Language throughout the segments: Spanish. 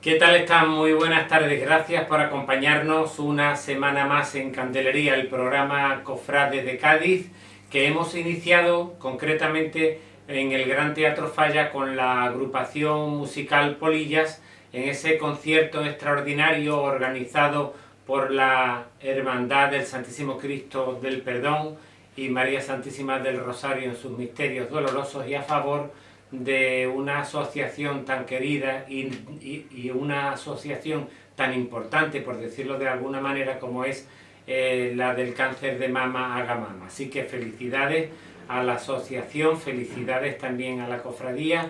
¿Qué tal están? Muy buenas tardes. Gracias por acompañarnos una semana más en Candelería, el programa Cofrades de Cádiz, que hemos iniciado concretamente en el Gran Teatro Falla con la agrupación musical Polillas, en ese concierto extraordinario organizado por la Hermandad del Santísimo Cristo del Perdón y María Santísima del Rosario en sus misterios dolorosos, y a favor de una asociación tan querida y una asociación tan importante, por decirlo de alguna manera, como es la del cáncer de mama Haga Mama. Así que felicidades a la asociación, felicidades también a la cofradía,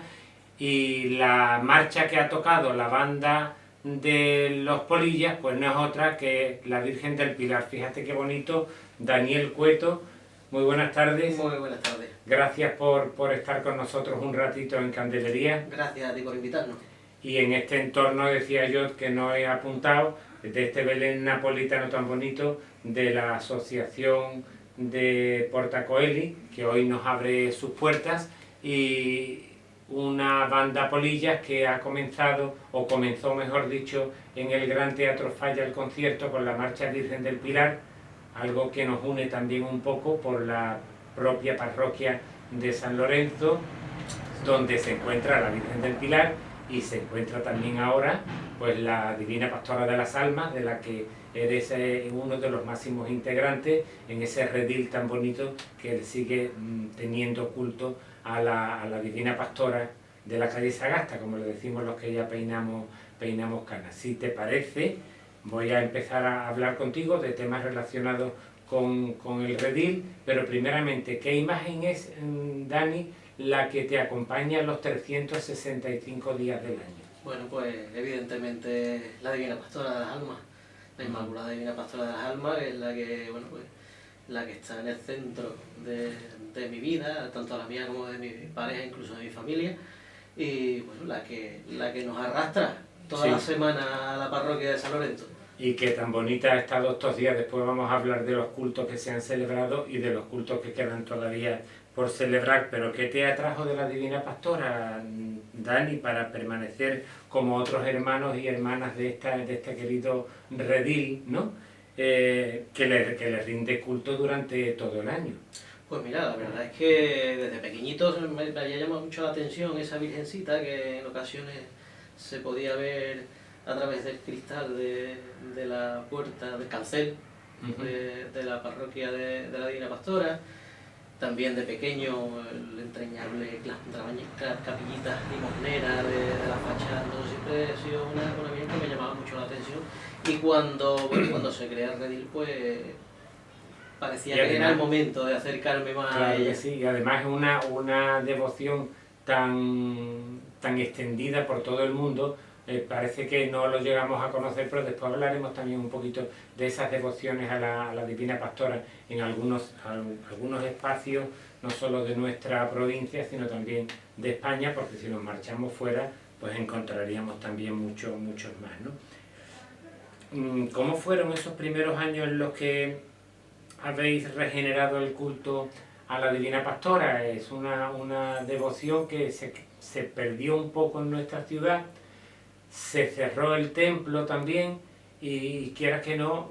y la marcha que ha tocado la banda de los Polillas pues no es otra que la Virgen del Pilar. Fíjate qué bonito. Daniel Cueto, muy buenas tardes. Muy buenas tardes. Gracias por estar con nosotros un ratito en Candelería. Gracias a ti por invitarnos. Y en este entorno, decía yo, que no he apuntado, de este Belén napolitano tan bonito, de la Asociación de Portacoeli, que hoy nos abre sus puertas, y una banda Polillas que ha comenzado, o comenzó mejor dicho, en el Gran Teatro Falla el concierto con la Marcha Virgen del Pilar, algo que nos une también un poco por la propia parroquia de San Lorenzo, donde se encuentra la Virgen del Pilar, y se encuentra también ahora pues la Divina Pastora de las Almas, de la que eres uno de los máximos integrantes en ese redil tan bonito que sigue teniendo culto a la Divina Pastora de la calle Sagasta, como le decimos los que ya peinamos canas. Si te parece, voy a empezar a hablar contigo de temas relacionados con el redil, pero primeramente, ¿qué imagen es, Dani, la que te acompaña los 365 días del año? Bueno, pues evidentemente la Divina Pastora de las Almas, la Inmaculada Divina Pastora de las Almas, es la que, bueno, pues, la que está en el centro de mi vida, tanto la mía como de mi pareja, incluso de mi familia, y bueno, la que nos arrastra toda la semana a la parroquia de San Lorenzo. Y que tan bonita ha estado estos días. Después vamos a hablar de los cultos que se han celebrado y de los cultos que quedan todavía por celebrar. Pero ¿qué te atrajo de la Divina Pastora, Dani, para permanecer como otros hermanos y hermanas de este querido redil, ¿no? Que le rinde culto durante todo el año? Pues mira, la verdad es que desde pequeñitos me había llamado mucho la atención esa virgencita que en ocasiones se podía ver a través del cristal de la puerta del cancel de la parroquia de la Divina Pastora. También de pequeño el entrañable capillita limosnera de la fachada. Entonces siempre ha sido una virgen que me llamaba mucho la atención, y cuando se crea el redil pues parecía que era el momento de acercarme más a ella. Sí, y además es una devoción tan extendida por todo el mundo. Parece que no lo llegamos a conocer, pero después hablaremos también un poquito de esas devociones a la Divina Pastora en algunos espacios, no solo de nuestra provincia, sino también de España, porque si nos marchamos fuera, pues encontraríamos también muchos más, ¿no? ¿Cómo fueron esos primeros años en los que habéis regenerado el culto a la Divina Pastora? Es una devoción que se perdió un poco en nuestra ciudad. Se cerró el templo también, y quieras que no,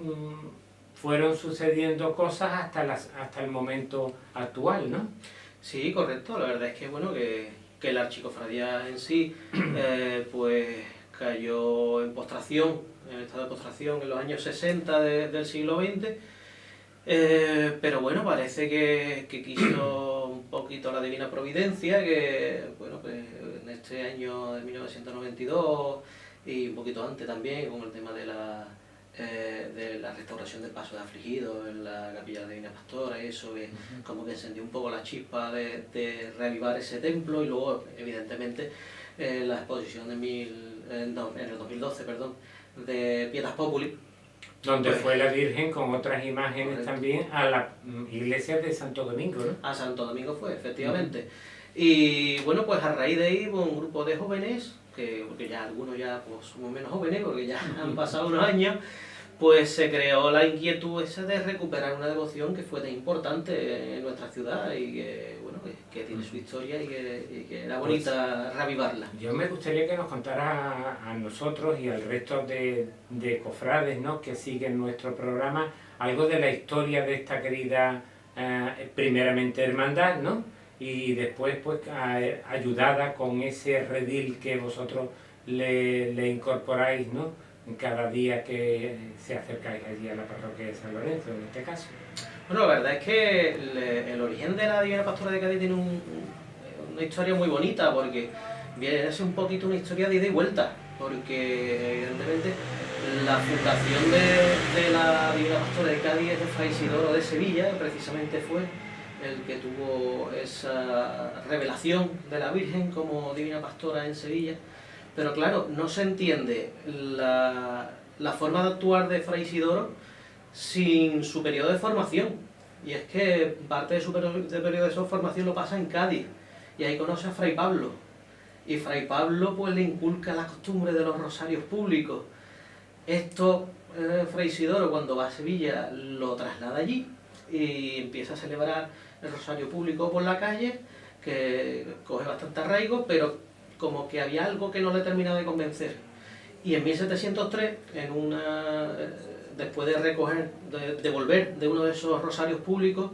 fueron sucediendo cosas hasta el momento actual, ¿no? Sí, correcto. La verdad es que bueno, que la archicofradía en sí pues cayó en postración, en estado de postración en los años 60 del siglo XX, pero bueno, parece que quiso un poquito la Divina Providencia, que bueno, pues en este año de 1992 y un poquito antes también, con el tema de la restauración del paso de afligidos en la capilla de la Divina Pastora, y eso que como que encendió un poco la chispa de reavivar ese templo. Y luego evidentemente la exposición en el 2012, de Pietas Populi, donde fue la Virgen con otras imágenes también a la iglesia de Santo Domingo, ¿no? A Santo Domingo fue, efectivamente. Y bueno, pues a raíz de ahí, pues, un grupo de jóvenes, porque ya algunos ya pues, somos menos jóvenes, porque ya han pasado unos años, pues se creó la inquietud esa de recuperar una devoción que fue tan importante en nuestra ciudad y que, bueno, que tiene su historia y que era bonita reavivarla. Yo me gustaría que nos contara a nosotros y al resto de cofrades, ¿no?, que siguen nuestro programa, algo de la historia de esta querida, primeramente hermandad, ¿no?, y después pues ayudada con ese redil que vosotros le incorporáis, ¿no?, cada día que se acercáis allí a la parroquia de San Lorenzo, en este caso. Bueno, la verdad es que el origen de la Divina Pastora de Cádiz tiene una historia muy bonita, porque viene a ser un poquito una historia de ida y vuelta, porque evidentemente la fundación de la Divina Pastora de Cádiz es de Fray Isidoro de Sevilla, precisamente fue el que tuvo esa revelación de la Virgen como Divina Pastora en Sevilla. Pero claro, no se entiende la forma de actuar de Fray Isidoro sin su periodo de formación. Y es que parte de su periodo de formación lo pasa en Cádiz. Y ahí conoce a Fray Pablo. Y Fray Pablo pues le inculca la costumbre de los rosarios públicos. Esto Fray Isidoro, cuando va a Sevilla, lo traslada allí y empieza a celebrar el rosario público por la calle, que coge bastante arraigo, pero como que había algo que no le terminaba de convencer. Y en 1703, después de volver de uno de esos rosarios públicos,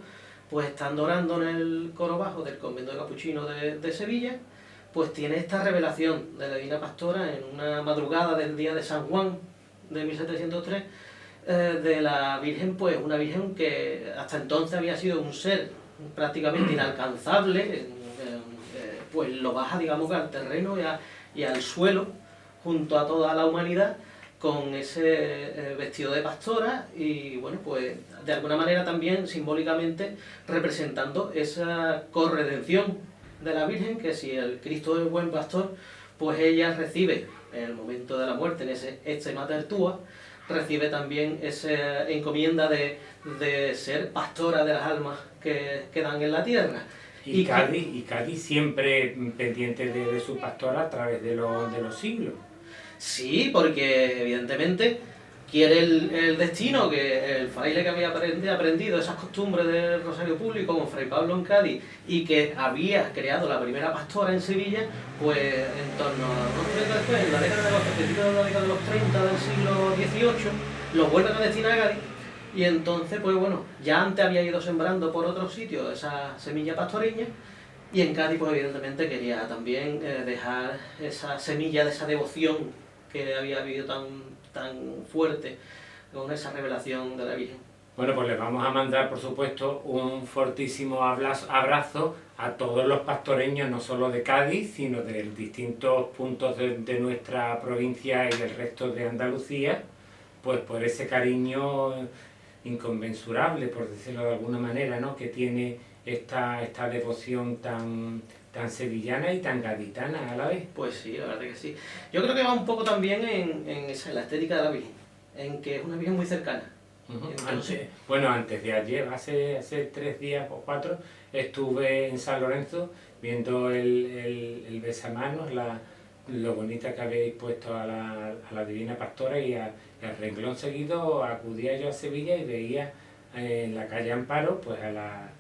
pues estando orando en el coro bajo del convento de Capuchinos de Sevilla, pues tiene esta revelación de la Divina Pastora en una madrugada del día de San Juan de 1703, de la Virgen, pues una Virgen que hasta entonces había sido un ser prácticamente inalcanzable, pues lo baja, digamos, al terreno y al suelo, junto a toda la humanidad, con ese vestido de pastora y, bueno, pues de alguna manera también simbólicamente representando esa corredención de la Virgen, que si el Cristo es buen pastor, pues ella recibe en el momento de la muerte, en ese Ecce Mater Tua, recibe también esa encomienda de ser pastora de las almas que quedan en la tierra. Y Cádiz siempre pendiente de su pastora a través de los siglos. Sí, porque evidentemente quiere el destino que el fraile que había aprendido esas costumbres del rosario público como Fray Pablo en Cádiz y que había creado la primera pastora en Sevilla, pues en torno a unos 30 después, en la década de los 30 del siglo XVIII, los vuelven a destinar a Cádiz. Y entonces, pues bueno, ya antes había ido sembrando por otros sitios esa semilla pastoreña, y en Cádiz, pues evidentemente quería también dejar esa semilla de esa devoción que había habido tan fuerte con esa revelación de la Virgen. Bueno, pues les vamos a mandar, por supuesto, un fortísimo abrazo a todos los pastoreños, no solo de Cádiz, sino de distintos puntos de nuestra provincia y del resto de Andalucía, pues por ese cariño inconmensurable, por decirlo de alguna manera, ¿no?, que tiene esta devoción tan sevillana y tan gaditana a la vez. Pues sí, la verdad que sí. Yo creo que va un poco también en la estética de la Virgen, en que es una Virgen muy cercana. Entonces, antes de ayer, hace 3 días o 4, estuve en San Lorenzo viendo el besamanos, lo bonita que habéis puesto a la Divina Pastora, y al renglón seguido acudía yo a Sevilla y veía en la calle Amparo pues a la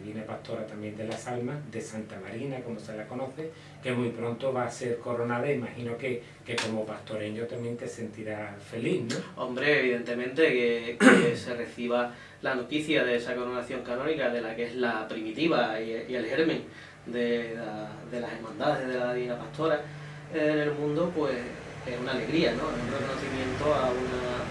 Divina Pastora también de las Almas, de Santa Marina, como se la conoce, que muy pronto va a ser coronada. Imagino que como pastoreño también te sentirás feliz, ¿no? Hombre, evidentemente que se reciba la noticia de esa coronación canónica, de la que es la primitiva y el germen de las hermandades de la Divina Pastora en el mundo, pues es una alegría, ¿no? Es un reconocimiento a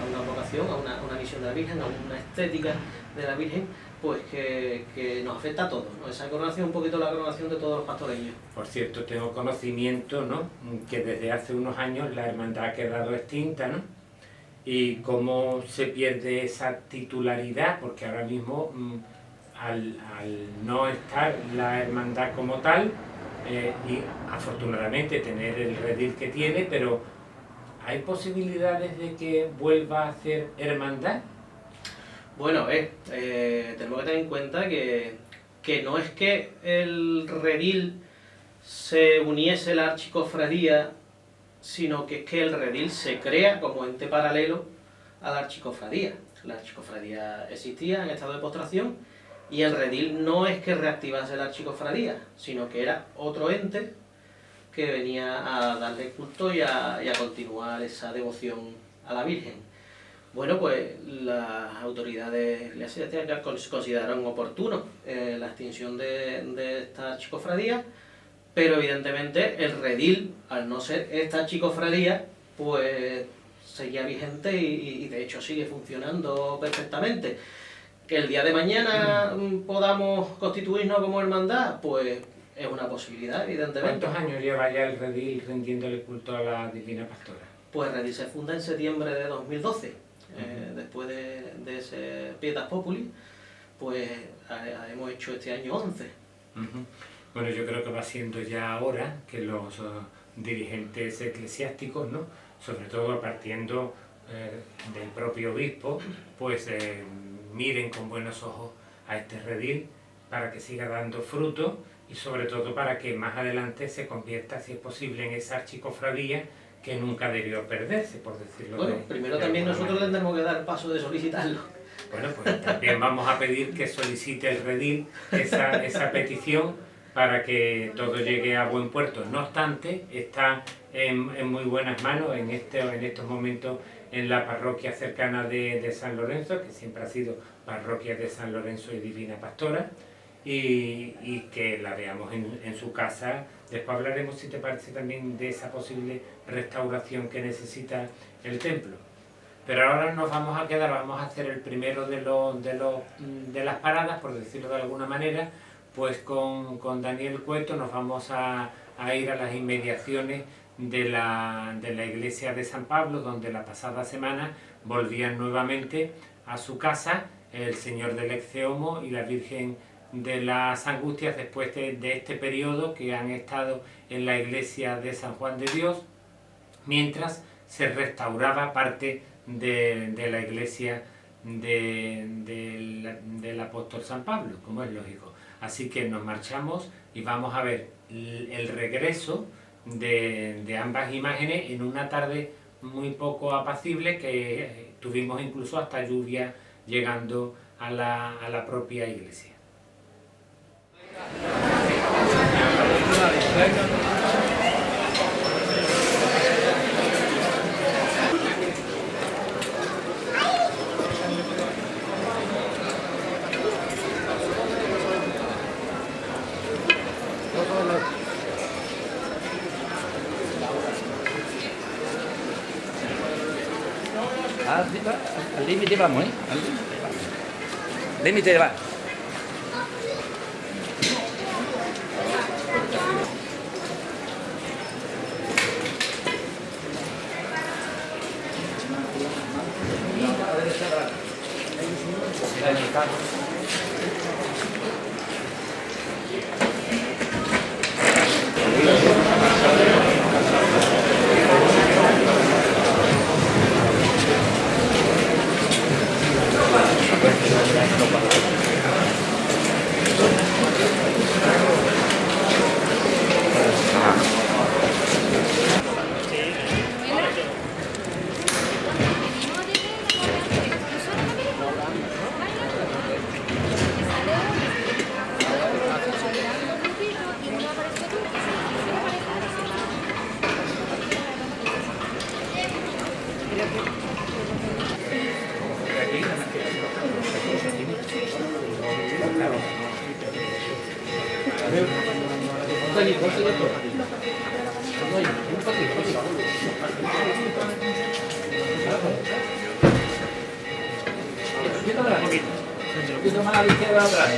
una vocación, a una misión de la Virgen, a una estética de la Virgen, pues que nos afecta a todos, ¿no? Esa coronación, un poquito la coronación de todos los pastoreños. Por cierto, tengo conocimiento, ¿no?, que desde hace unos años la hermandad ha quedado extinta, ¿no? Y cómo se pierde esa titularidad, porque ahora mismo, al no estar la hermandad como tal, y afortunadamente tener el redil que tiene, pero ¿hay posibilidades de que vuelva a hacer hermandad? Bueno, tenemos que tener en cuenta que no es que el redil se uniese a la archicofradía, sino que es que el redil se crea como ente paralelo a la archicofradía. La archicofradía existía en estado de postración y el redil no es que reactivase la archicofradía, sino que era otro ente que venía a darle culto y a continuar esa devoción a la Virgen. Bueno, pues las autoridades eclesiásticas consideraron oportuno la extinción de esta archicofradía, pero evidentemente el redil, al no ser esta archicofradía, pues seguía vigente y de hecho sigue funcionando perfectamente. Que el día de mañana podamos constituirnos como hermandad, pues es una posibilidad, evidentemente. ¿Cuántos años lleva ya el redil rindiéndole culto a la Divina Pastora? Pues el redil se funda en septiembre de 2012, después de ese Pietas Populi, pues hemos hecho este año 11. Bueno, yo creo que va siendo ya hora que los dirigentes eclesiásticos, ¿no?, sobre todo partiendo del propio obispo, pues miren con buenos ojos a este redil para que siga dando fruto y sobre todo para que más adelante se convierta, si es posible, en esa archicofradía que nunca debió perderse, por decirlo bueno, primero también nosotros tendremos que dar paso de solicitarlo. Bueno, pues también vamos a pedir que solicite el redil esa petición para que todo llegue a buen puerto. No obstante, está en muy buenas manos en estos momentos en la parroquia cercana de San Lorenzo, que siempre ha sido parroquia de San Lorenzo y Divina Pastora, y que la veamos en su casa. Después hablaremos, si te parece, también de esa posible restauración que necesita el templo. Pero ahora nos vamos a quedar, vamos a hacer el primero de las paradas, por decirlo de alguna manera, pues con Daniel Cueto nos vamos a ir a las inmediaciones de la iglesia de San Pablo, donde la pasada semana volvían nuevamente a su casa el Señor del Exceomo y la Virgen de las Angustias después de este periodo que han estado en la iglesia de San Juan de Dios, mientras se restauraba parte de la iglesia del apóstol San Pablo, como es lógico. Así que nos marchamos y vamos a ver el regreso de ambas imágenes en una tarde muy poco apacible, que tuvimos incluso hasta lluvia llegando a la propia iglesia. Al límite vamos, ¿eh? Al límite va. Un poquito más a la izquierda atrás.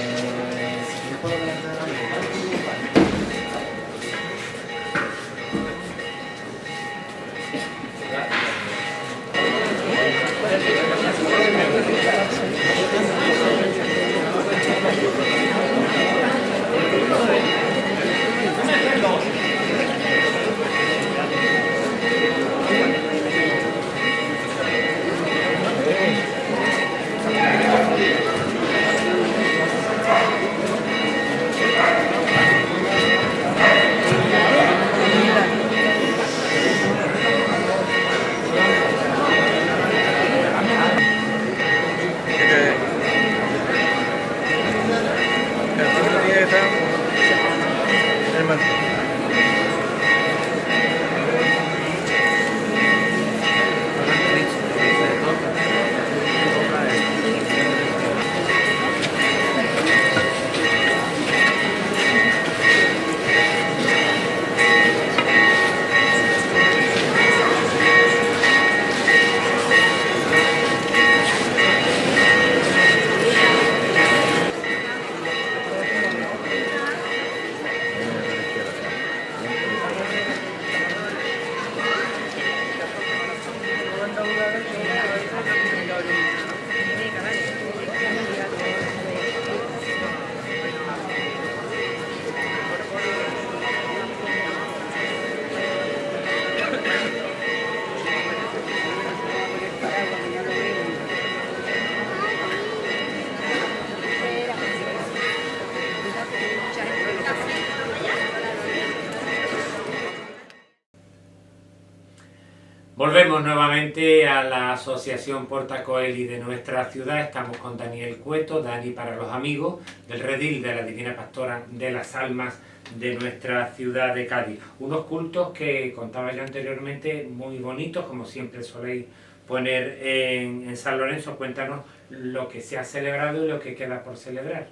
Volvemos nuevamente a la Asociación Porta Coeli de nuestra ciudad. Estamos con Daniel Cueto, Dani para los amigos, del redil de la Divina Pastora de las Almas de nuestra ciudad de Cádiz. Unos cultos que contaba yo anteriormente, muy bonitos, como siempre soléis poner en San Lorenzo. Cuéntanos lo que se ha celebrado y lo que queda por celebrar.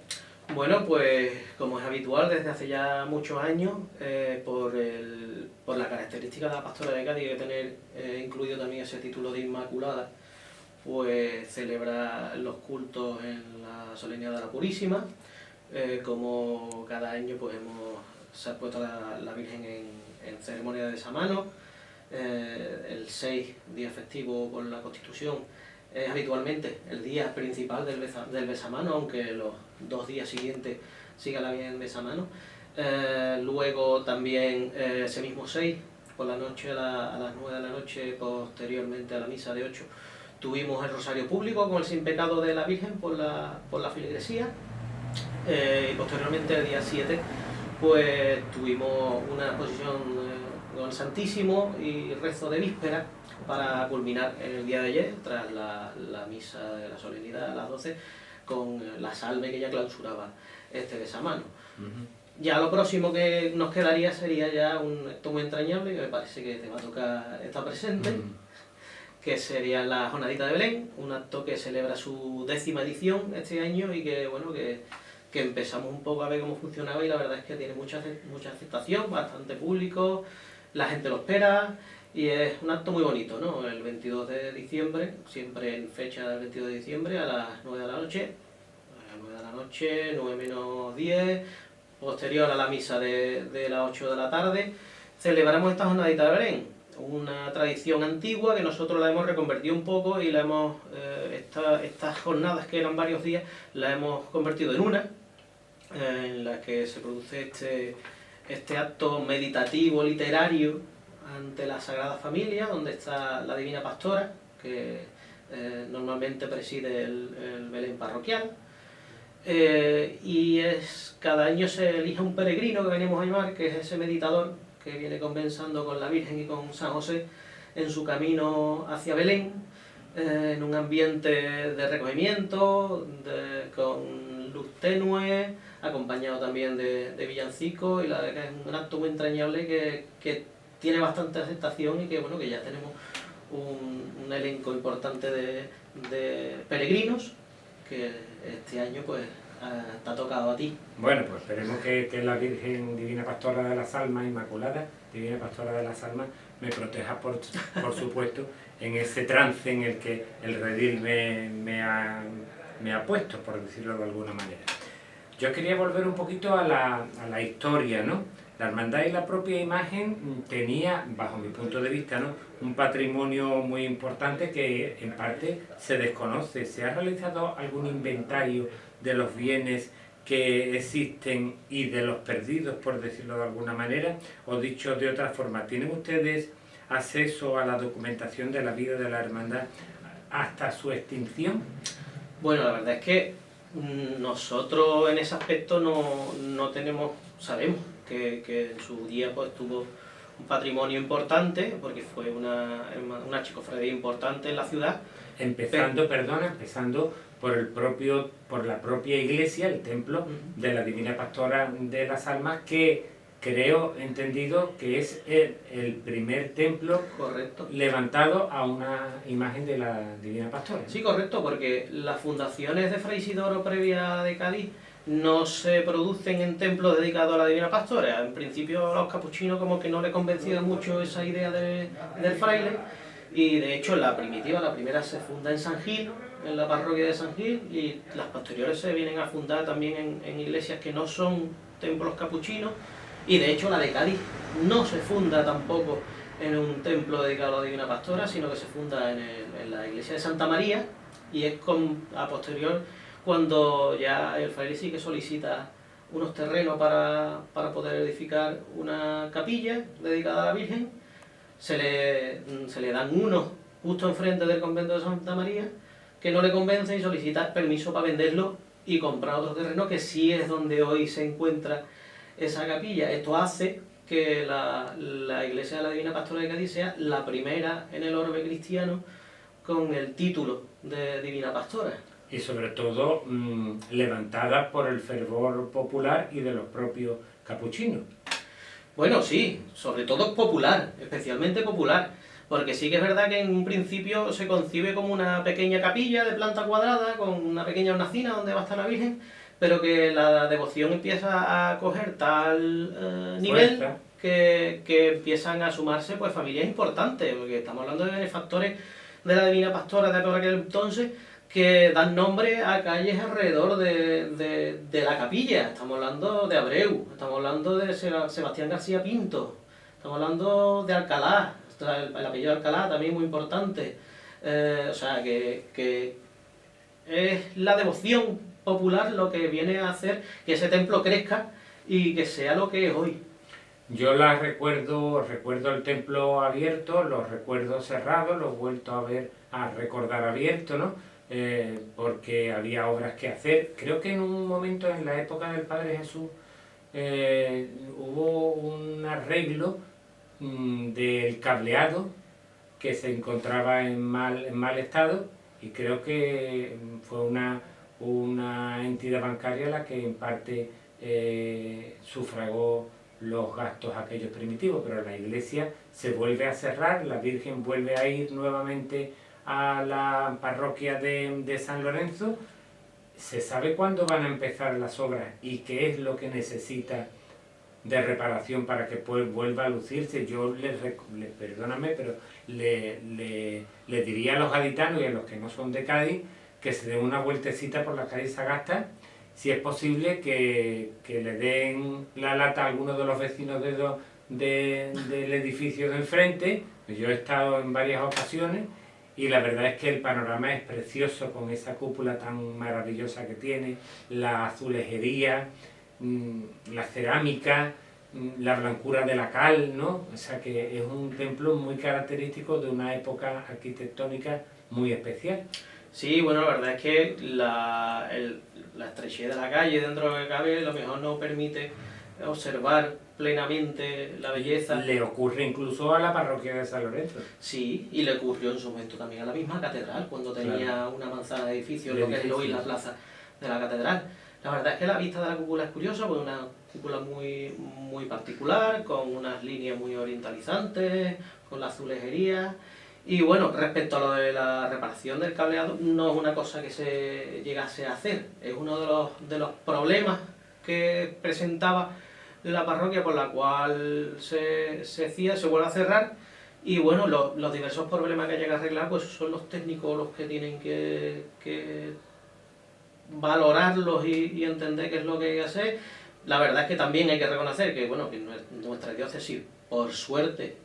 Bueno, pues como es habitual desde hace ya muchos años, por la característica de la Pastora de Cádiz de tener incluido también ese título de Inmaculada, pues celebra los cultos en la Solemnidad de la Purísima. Como cada año pues se ha puesto la Virgen en ceremonia de besamano. El 6, día festivo por la Constitución, es habitualmente el día principal del besamano, aunque los 2 días siguientes siga la Virgen besamano. Luego también ese mismo 6, por la noche, a las 9 de la noche, posteriormente a la misa de 8, tuvimos el rosario público con el sin pecado de la Virgen por la feligresía. Y posteriormente, el día 7, pues tuvimos una exposición con el Santísimo y rezo de víspera para culminar el día de ayer, tras la misa de la solemnidad a las 12, con la salve que ya clausuraba este besamano. Ya lo próximo que nos quedaría sería ya un acto muy entrañable, que me parece que te va a tocar estar presente, que sería la Jornadita de Belén, un acto que celebra su 10ª edición este año y que, bueno, que empezamos un poco a ver cómo funcionaba, y la verdad es que tiene mucha aceptación, bastante público, la gente lo espera y es un acto muy bonito, ¿no? El 22 de diciembre, siempre en fecha del 22 de diciembre, a las 9 de la noche, 9 menos 10, posterior a la misa de las 8 de la tarde, celebramos esta Jornadita de Belén, una tradición antigua que nosotros la hemos reconvertido un poco y la hemos estas jornadas, que eran varios días, la hemos convertido en una, en la que se produce este acto meditativo, literario, ante la Sagrada Familia, donde está la Divina Pastora, que normalmente preside el Belén parroquial. Y cada año se elige un peregrino, que venimos a llamar, que es ese meditador que viene conversando con la Virgen y con San José en su camino hacia Belén, en un ambiente de recogimiento, con luz tenue, acompañado también de villancicos, y la verdad que es un acto muy entrañable que tiene bastante aceptación, y que, bueno, que ya tenemos un elenco importante de peregrinos, que este año pues te ha tocado a ti. Bueno, pues esperemos que la Virgen Divina Pastora de las Almas, Inmaculada, Divina Pastora de las Almas, me proteja, por supuesto, en ese trance en el que el redil me ha puesto, por decirlo de alguna manera. Yo quería volver un poquito a la historia, ¿no? La hermandad y la propia imagen tenía, bajo mi punto de vista, ¿no?, un patrimonio muy importante que en parte se desconoce. ¿Se ha realizado algún inventario de los bienes que existen y de los perdidos, por decirlo de alguna manera? O dicho de otra forma, ¿tienen ustedes acceso a la documentación de la vida de la hermandad hasta su extinción? Bueno, la verdad es que nosotros en ese aspecto no sabemos que en su día pues tuvo un patrimonio importante, porque fue una archicofradía importante en la ciudad. Empezando por la propia iglesia, el templo de la Divina Pastora de las Almas, que creo, entendido, que es el primer templo, correcto, levantado a una imagen de la Divina Pastora. Sí, correcto, porque las fundaciones de Fray Isidoro previa de Cádiz no se producen en templos dedicados a la Divina Pastora. En principio a los capuchinos como que no les convencía mucho esa idea del fraile, y de hecho la primera se funda en San Gil, en la parroquia de San Gil, y las posteriores se vienen a fundar también en iglesias que no son templos capuchinos, y de hecho la de Cádiz no se funda tampoco en un templo dedicado a la Divina Pastora, sino que se funda en la iglesia de Santa María, y es a posterior cuando ya el fraile sí que solicita unos terrenos para poder edificar una capilla dedicada a la Virgen. Se le dan unos justo enfrente del convento de Santa María, que no le convence, y solicita permiso para venderlo y comprar otro terreno, que sí es donde hoy se encuentra esa capilla. Esto hace que la iglesia de la Divina Pastora de Cádiz sea la primera en el orbe cristiano con el título de Divina Pastora. Y sobre todo levantada por el fervor popular y de los propios capuchinos. Bueno, sí, sobre todo popular, especialmente popular, porque sí que es verdad que en un principio se concibe como una pequeña capilla de planta cuadrada con una pequeña hornacina donde va a estar la Virgen, pero que la devoción empieza a coger tal nivel que empiezan a sumarse pues familias importantes, porque estamos hablando de benefactores de la Divina Pastora de aquel entonces que dan nombre a calles alrededor de la capilla. Estamos hablando de Abreu, estamos hablando de Sebastián García Pinto, estamos hablando de Alcalá, el apellido Alcalá también muy importante. O sea, que es la devoción popular lo que viene a hacer que ese templo crezca y que sea lo que es hoy. Yo recuerdo el templo abierto, los recuerdo cerrados, los he vuelto a recordar abierto, ¿no? Porque había obras que hacer. Creo que en un momento, en la época del Padre Jesús, hubo un arreglo del cableado que se encontraba en mal estado, y creo que fue una entidad bancaria la que en parte sufragó los gastos aquellos primitivos, pero la iglesia se vuelve a cerrar, la Virgen vuelve a ir nuevamente a la parroquia de San Lorenzo. Se sabe cuándo van a empezar las obras y qué es lo que necesita de reparación para que vuelva a lucirse. Yo perdóname, pero le diría a los gaditanos y a los que no son de Cádiz que se den una vueltecita por la calle Sagasta, si es posible que le den la lata a algunos de los vecinos del edificio de enfrente. Yo he estado en varias ocasiones y la verdad es que el panorama es precioso con esa cúpula tan maravillosa que tiene, la azulejería, la cerámica, la blancura de la cal, ¿no? O sea que es un templo muy característico de una época arquitectónica muy especial. Sí, bueno, la verdad es que la estrechez de la calle dentro de lo que cabe a lo mejor no permite observar plenamente la belleza. Le ocurre incluso a la parroquia de San Lorenzo. Sí, y le ocurrió en su momento también a la misma catedral, cuando tenía una manzana de edificios, lo que es hoy la plaza de la catedral. La verdad es que la vista de la cúpula es curiosa, pues una cúpula muy particular, con unas líneas muy orientalizantes, con la azulejería. Y bueno, respecto a lo de la reparación del cableado, no es una cosa que se llegase a hacer, es uno de los problemas que presentaba la parroquia, por la cual se vuelve a cerrar. Y bueno, los diversos problemas que llega a arreglar pues son los técnicos los que tienen que valorarlos y entender qué es lo que hay que hacer. La verdad es que también hay que reconocer que, bueno, que nuestra diócesis, por suerte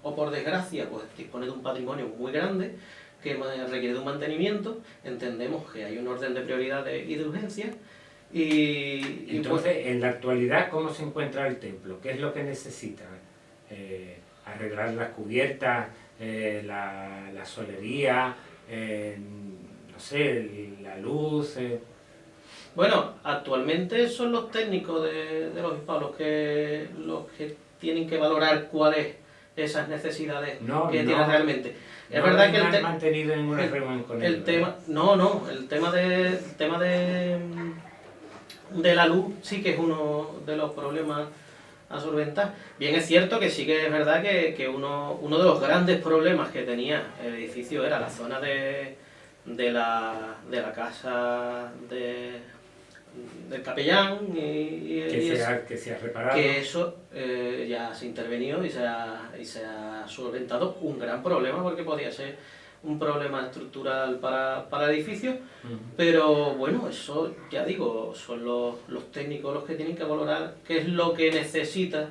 o por desgracia, pues dispone de un patrimonio muy grande que requiere de un mantenimiento. Entendemos que hay un orden de prioridades y de urgencias. Entonces, pues, en la actualidad, ¿cómo se encuentra el templo? ¿Qué es lo que necesita? Arreglar las cubiertas, la solería, no sé, la luz. Bueno, actualmente son los técnicos de los obispos los que tienen que valorar cuáles esas necesidades que tienen realmente. Es verdad que el mantenido ninguna reunión con el tema, el tema de la luz sí que es uno de los problemas a solventar. Bien, es cierto que sí que es verdad que uno de los grandes problemas que tenía el edificio era la zona de la casa del capellán que se ha reparado. Que eso ya se ha intervenido y se ha solventado un gran problema, porque podía ser un problema estructural para el edificio, pero bueno, eso ya digo, son los técnicos los que tienen que valorar qué es lo que necesita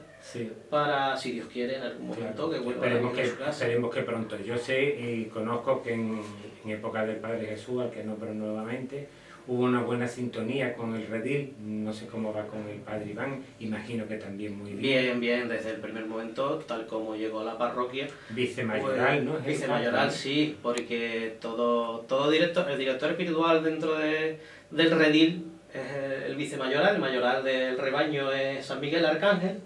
para, si Dios quiere, en algún momento que vuelva a su casa. Esperemos que pronto. Yo sé y conozco que en época del Padre Jesús, al que nombró nuevamente, hubo una buena sintonía con el redil. No sé cómo va con el Padre Iván, imagino que también muy bien. Bien, desde el primer momento, tal como llegó a la parroquia. Vicemayoral, ¿no? Vicemayoral, sí, porque el director espiritual dentro del redil es el vicemayoral, el mayoral del rebaño es San Miguel Arcángel,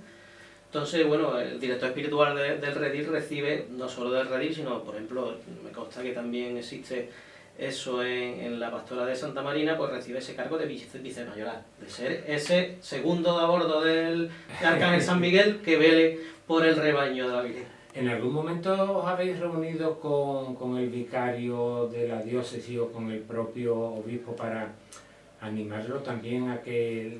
Entonces, bueno, el director espiritual del redil recibe, no solo del redil, sino, por ejemplo, me consta que también existe eso en la pastora de Santa Marina, pues recibe ese cargo de vicemayoral, de ser ese segundo de a bordo del Arcángel San Miguel que vele por el rebaño de la Virgen. ¿En algún momento os habéis reunido con el vicario de la diócesis o con el propio obispo para animarlo también a que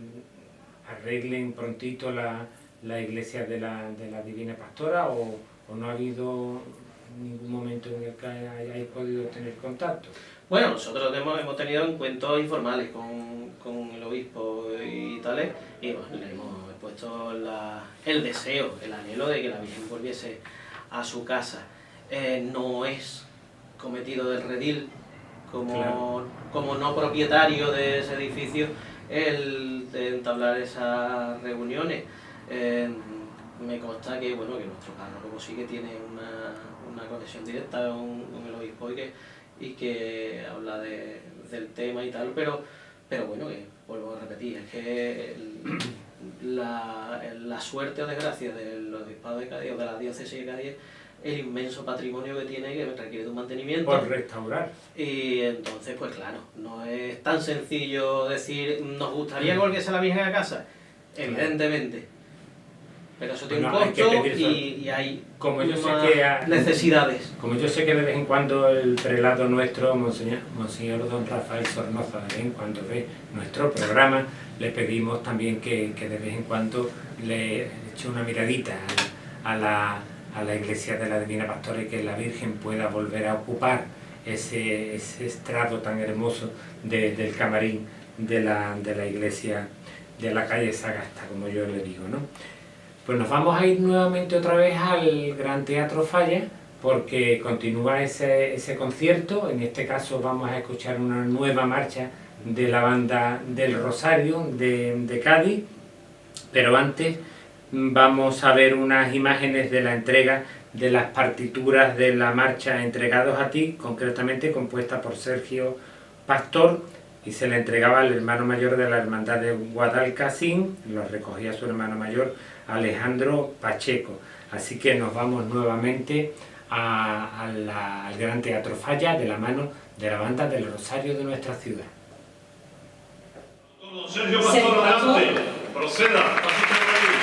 arreglen prontito la iglesia de la Divina Pastora, o no ha habido ningún momento en el que hayáis podido tener contacto? Bueno, nosotros hemos tenido encuentros informales con el obispo y tales, y bueno, le hemos puesto el deseo, el anhelo de que la Virgen volviese a su casa. No es cometido del redil como no propietario de ese edificio el de entablar esas reuniones. Me consta que bueno, que nuestro párroco sí que tiene una conexión directa con el obispo y que habla del tema y tal, pero bueno, que vuelvo a repetir, es que la suerte o desgracia del obispado de Cádiz o de la diócesis de Cádiz, el inmenso patrimonio que tiene, que requiere de un mantenimiento. Por restaurar. Y entonces, pues claro, no es tan sencillo decir, ¿nos gustaría que volviese la Virgen a casa? Evidentemente. Pero eso tiene un costo y hay necesidades. Como yo sé que de vez en cuando el prelado nuestro, Monseñor Don Rafael Sornoza, de vez en cuando ve nuestro programa, le pedimos también que de vez en cuando le eche una miradita a la iglesia de la Divina Pastora y que la Virgen pueda volver a ocupar ese estrado tan hermoso del camarín de la iglesia de la calle Sagasta, como yo le digo, ¿no? Pues nos vamos a ir nuevamente otra vez al Gran Teatro Falla, porque continúa ese concierto. En este caso vamos a escuchar una nueva marcha de la banda del Rosario de Cádiz, pero antes vamos a ver unas imágenes de la entrega de las partituras de la marcha Entregados a ti, concretamente compuesta por Sergio Pastor, y se le entregaba al hermano mayor de la Hermandad de Guadalcacín, lo recogía su hermano mayor Alejandro Pacheco. Así que nos vamos nuevamente al Gran Teatro Falla de la mano de la banda del Rosario de nuestra ciudad. Sergio Pastor, adelante, proceda, pasito por ahí.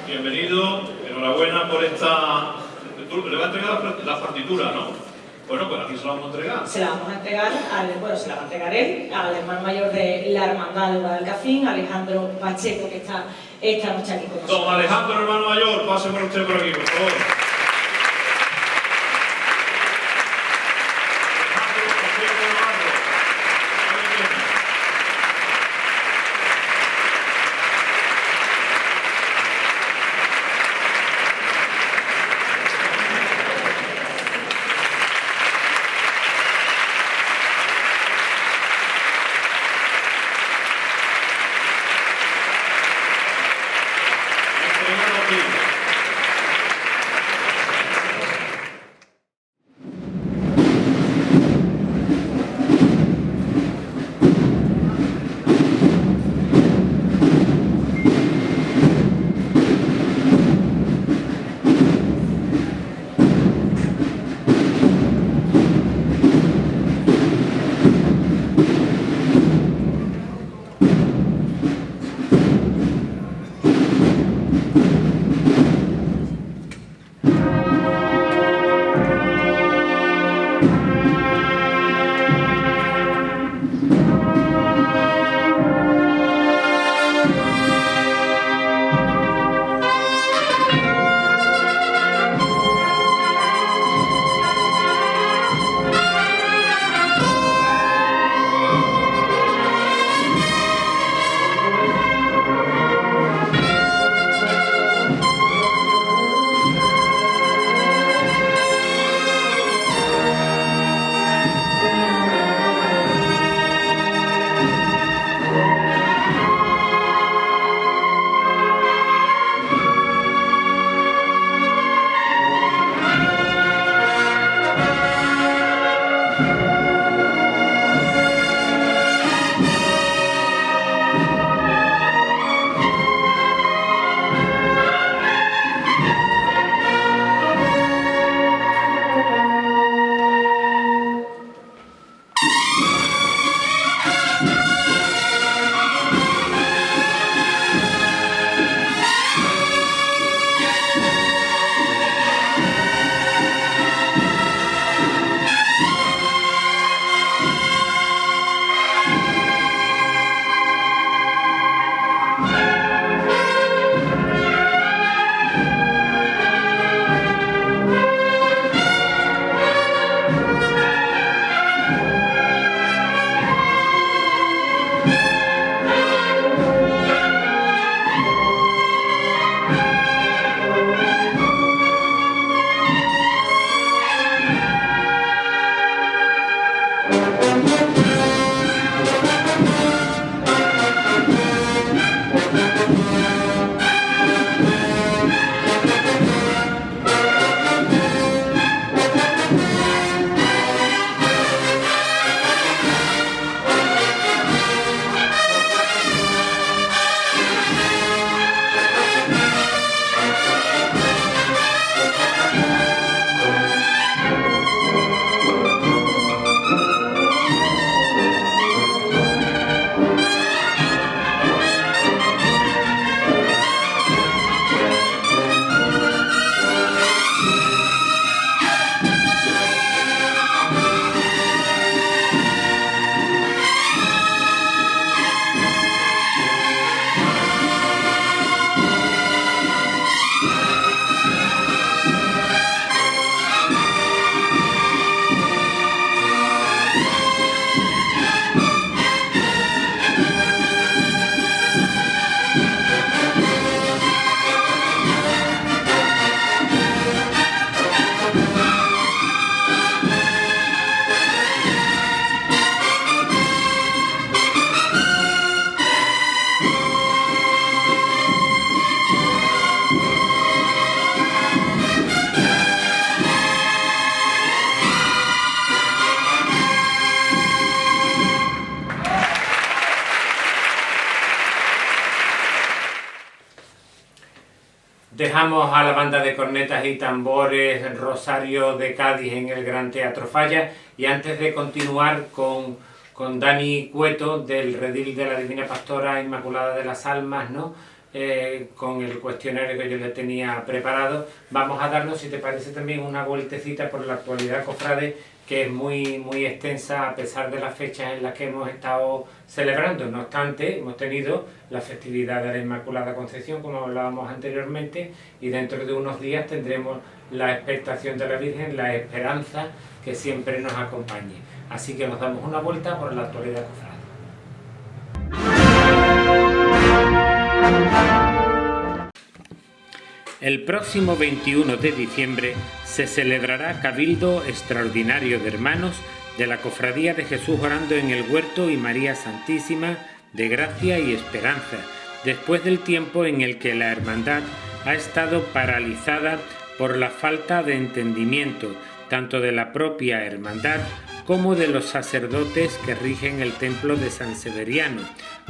Bienvenido, enhorabuena por esta... Le va a entregar la partitura, ¿no? Bueno, pues aquí se la vamos a entregar. Se la vamos a entregar, se la va a entregar él, al hermano mayor de la Hermandad de Guadalcacín, Alejandro Pacheco, que está esta noche aquí con nosotros. Don Alejandro, hermano mayor, pase por usted por aquí, por favor. Dejamos a la banda de cornetas y tambores Rosario de Cádiz en el Gran Teatro Falla, y antes de continuar con Dani Cueto del Redil de la Divina Pastora Inmaculada de las Almas, ¿no? Con el cuestionario que yo le tenía preparado, vamos a darnos, si te parece, también una vueltecita por la actualidad cofrade, que es muy extensa a pesar de las fechas en las que hemos estado celebrando. No obstante, hemos tenido la festividad de la Inmaculada Concepción, como hablábamos anteriormente, y dentro de unos días tendremos la expectación de la Virgen, la esperanza que siempre nos acompañe. Así que nos damos una vuelta por la actualidad cofrade. El próximo 21 de diciembre se celebrará Cabildo Extraordinario de Hermanos de la Cofradía de Jesús Orando en el Huerto y María Santísima de Gracia y Esperanza, después del tiempo en el que la hermandad ha estado paralizada por la falta de entendimiento tanto de la propia hermandad como de los sacerdotes que rigen el templo de San Severiano,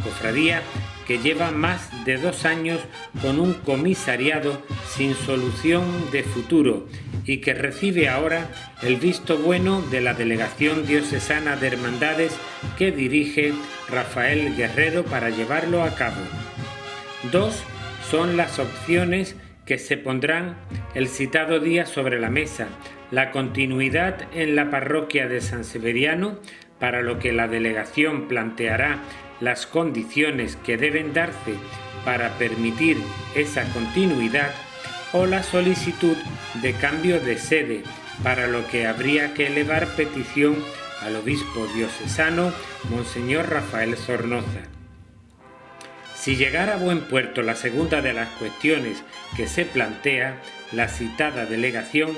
cofradía que lleva más de 2 años con un comisariado sin solución de futuro y que recibe ahora el visto bueno de la Delegación Diocesana de Hermandades que dirige Rafael Guerrero para llevarlo a cabo. 2 son las opciones que se pondrán el citado día sobre la mesa: la continuidad en la parroquia de San Severiano, para lo que la delegación planteará las condiciones que deben darse para permitir esa continuidad, o la solicitud de cambio de sede, para lo que habría que elevar petición al obispo diocesano, Monseñor Rafael Zornoza. Si llegara a buen puerto la segunda de las cuestiones que se plantea, la citada delegación,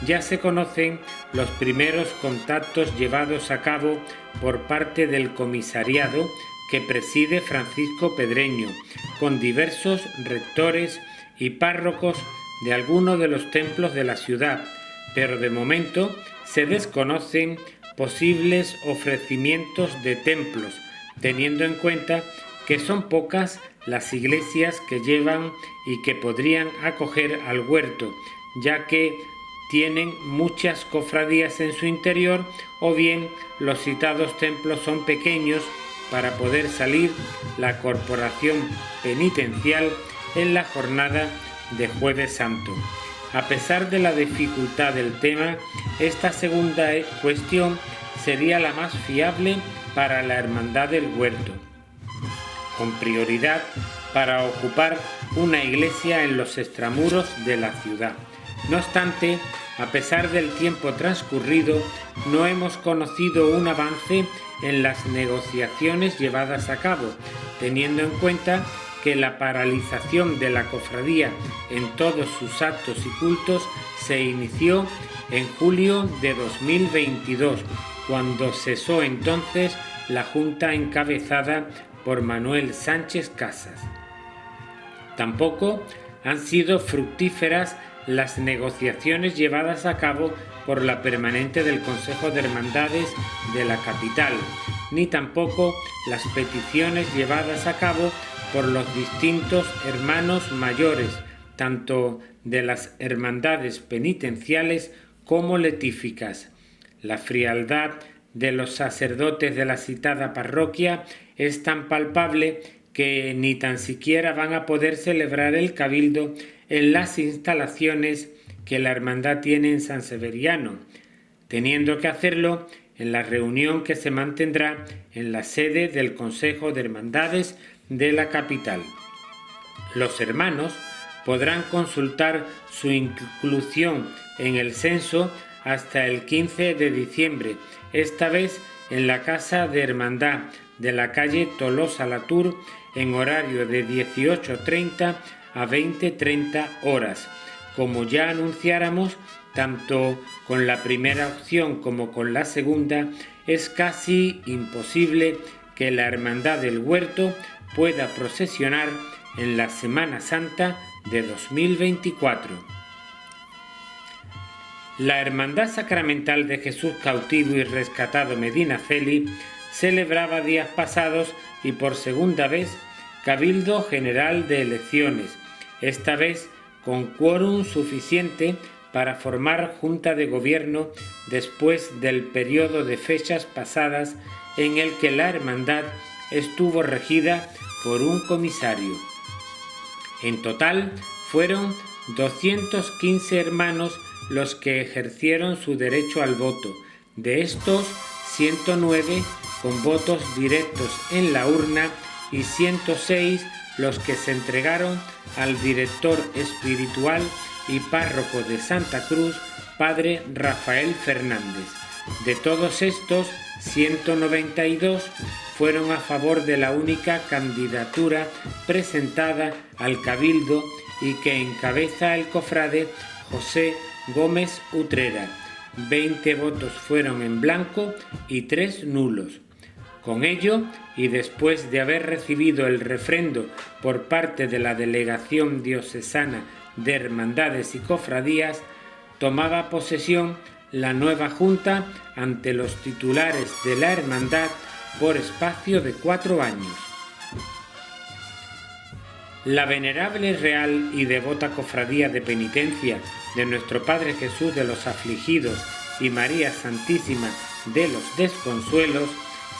ya se conocen los primeros contactos llevados a cabo por parte del comisariado que preside Francisco Pedreño, con diversos rectores y párrocos de algunos de los templos de la ciudad, pero de momento se desconocen posibles ofrecimientos de templos, teniendo en cuenta que son pocas las iglesias que llevan y que podrían acoger al huerto, ya que tienen muchas cofradías en su interior, o bien los citados templos son pequeños para poder salir la corporación penitencial en la jornada de Jueves Santo. A pesar de la dificultad del tema, esta segunda cuestión sería la más fiable para la Hermandad del Huerto, con prioridad para ocupar una iglesia en los extramuros de la ciudad. No obstante, a pesar del tiempo transcurrido, no hemos conocido un avance en las negociaciones llevadas a cabo, teniendo en cuenta que la paralización de la cofradía en todos sus actos y cultos se inició en julio de 2022, cuando cesó entonces la Junta encabezada por Manuel Sánchez Casas. Tampoco han sido fructíferas las negociaciones llevadas a cabo por la permanente del Consejo de Hermandades de la capital, ni tampoco las peticiones llevadas a cabo por los distintos hermanos mayores, tanto de las hermandades penitenciales como letíficas. La frialdad de los sacerdotes de la citada parroquia es tan palpable que ni tan siquiera van a poder celebrar el cabildo en las instalaciones que la hermandad tiene en San Severiano, teniendo que hacerlo en la reunión que se mantendrá en la sede del Consejo de Hermandades de la capital. Los hermanos podrán consultar su inclusión en el censo hasta el 15 de diciembre, esta vez en la Casa de Hermandad de la calle Tolosa-Latour, en horario de 18:30 a 20:30 horas. Como ya anunciáramos, tanto con la primera opción como con la segunda, es casi imposible que la Hermandad del Huerto pueda procesionar en la Semana Santa de 2024. La Hermandad Sacramental de Jesús Cautivo y Rescatado Medinaceli celebraba días pasados y por segunda vez Cabildo General de Elecciones, esta vez con quórum suficiente para formar junta de gobierno después del periodo de fechas pasadas en el que la hermandad estuvo regida por un comisario. En total fueron 215 hermanos los que ejercieron su derecho al voto. De estos, 109 con votos directos en la urna y 106 los que se entregaron al director espiritual y párroco de Santa Cruz, padre Rafael Fernández. De todos estos, 192 fueron a favor de la única candidatura presentada al Cabildo y que encabeza el cofrade José Gómez Utrera. 20 votos fueron en blanco y 3 nulos. Con ello, y después de haber recibido el refrendo por parte de la Delegación Diocesana de Hermandades y Cofradías, tomaba posesión la nueva Junta ante los titulares de la Hermandad por espacio de 4 años. La venerable, real y devota Cofradía de Penitencia de nuestro Padre Jesús de los Afligidos y María Santísima de los Desconsuelos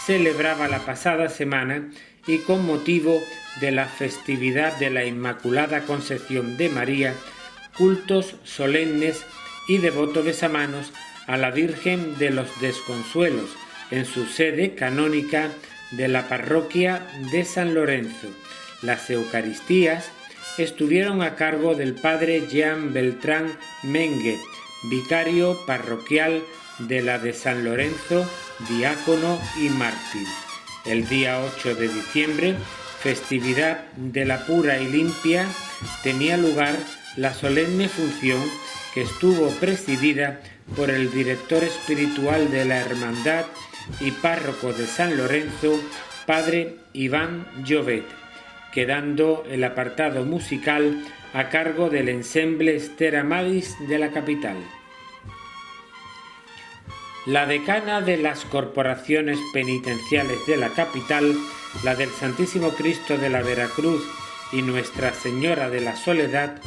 celebraba la pasada semana y con motivo de la festividad de la Inmaculada Concepción de María, cultos solemnes y devoto besamanos a la Virgen de los Desconsuelos en su sede canónica de la parroquia de San Lorenzo. Las Eucaristías estuvieron a cargo del padre Jean Beltrán Mengue, vicario parroquial de la de San Lorenzo, diácono y mártir. El día 8 de diciembre, festividad de la pura y limpia, tenía lugar la solemne función que estuvo presidida por el director espiritual de la Hermandad y párroco de San Lorenzo, padre Iván Llobet, quedando el apartado musical a cargo del ensemble Esther Amadis de la capital. La decana de las corporaciones penitenciales de la capital, la del Santísimo Cristo de la Veracruz y Nuestra Señora de la Soledad,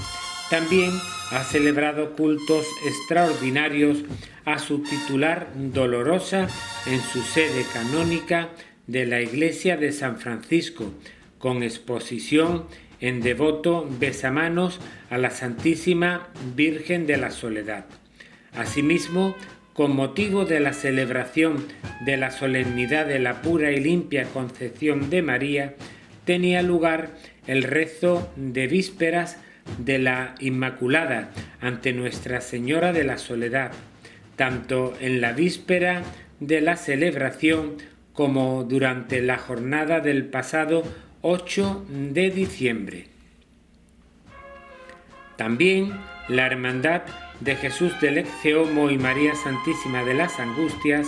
también ha celebrado cultos extraordinarios a su titular Dolorosa en su sede canónica de la Iglesia de San Francisco, con exposición en devoto besamanos a la Santísima Virgen de la Soledad. Asimismo, con motivo de la celebración de la solemnidad de la pura y limpia Concepción de María, tenía lugar el rezo de vísperas de la Inmaculada ante Nuestra Señora de la Soledad, tanto en la víspera de la celebración como durante la jornada del pasado 8 de diciembre. También la Hermandad de Jesús del Exeomo y María Santísima de las Angustias